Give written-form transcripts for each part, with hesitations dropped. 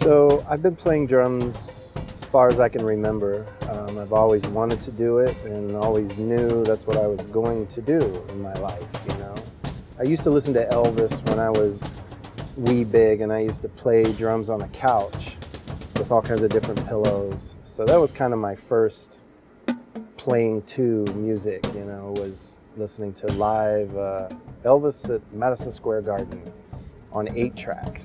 So I've been playing drums as far as I can remember. I've always wanted to do it and always knew that's what I was going to do in my life, you know. I used to listen to Elvis when I was wee big, and I used to play drums on a couch with all kinds of different pillows. So that was kind of my first playing to music, you know, was listening to live Elvis at Madison Square Garden on 8-track.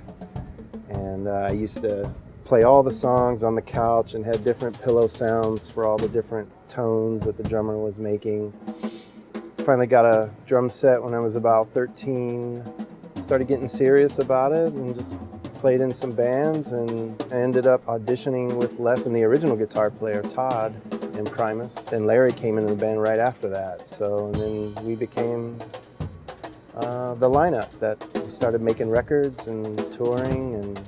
And I used to play all the songs on the couch and had different pillow sounds for all the different tones that the drummer was making. Finally got a drum set when I was about 13. Started getting serious about it and just played in some bands, and I ended up auditioning with Les and the original guitar player, Todd, in Primus. And Larry came into the band right after that. So and then we became the lineup that we started making records and touring and,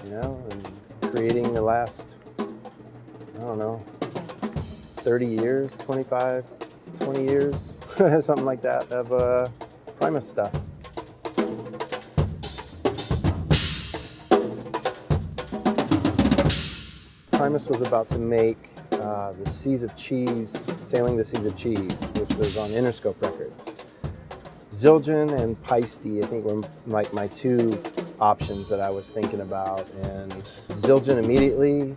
you know, and creating the last, I don't know, 30 years, 25, 20 years, something like that, of Primus stuff. Primus was about to make the Seas of Cheese, Sailing the Seas of Cheese, which was on Interscope Records. Zildjian and Peisty, I think, were like my two options that I was thinking about. And Zildjian immediately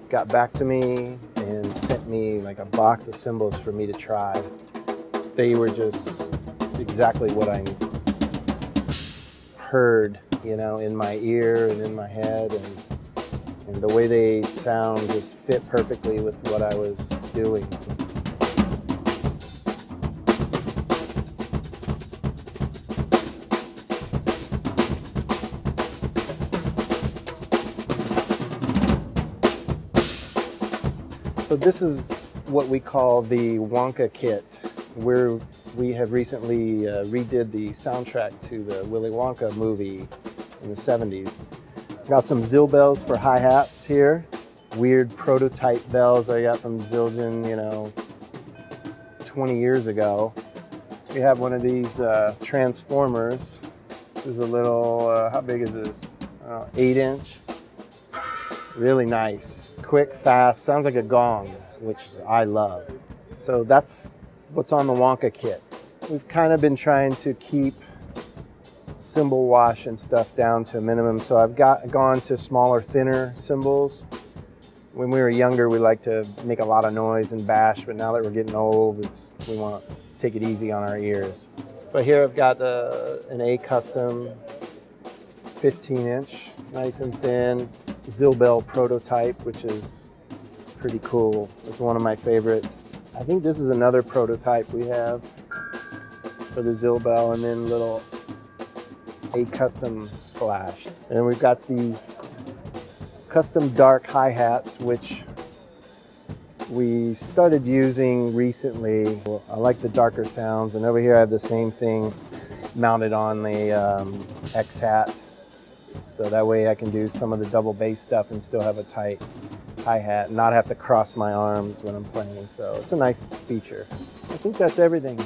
got back to me and sent me like a box of cymbals for me to try. They were just exactly what I heard, you know, in my ear and in my head, and the way they sound just fit perfectly with what I was doing. So this is what we call the Wonka kit, where we have recently redid the soundtrack to the Willy Wonka movie in the 70s. Got some Zill bells for hi-hats here. Weird prototype bells I got from Zildjian, you know, 20 years ago. We have one of these transformers. This is a little, how big is this? 8-inch. Really nice. Quick, fast, sounds like a gong, which I love. So that's what's on the Wonka kit. We've kind of been trying to keep cymbal wash and stuff down to a minimum, so I've gone to smaller, thinner cymbals. When we were younger, we liked to make a lot of noise and bash, but now that we're getting old, we want to take it easy on our ears. But here I've got an A custom 15-inch, nice and thin, Zill bell prototype, which is pretty cool. It's one of my favorites. I think this is another prototype we have for the Zill bell, and then little A custom splash. And we've got these custom dark hi-hats, which we started using recently. I like the darker sounds, and over here I have the same thing mounted on the X-hat. So that way I can do some of the double bass stuff and still have a tight hi-hat and not have to cross my arms when I'm playing. So it's a nice feature. I think that's everything.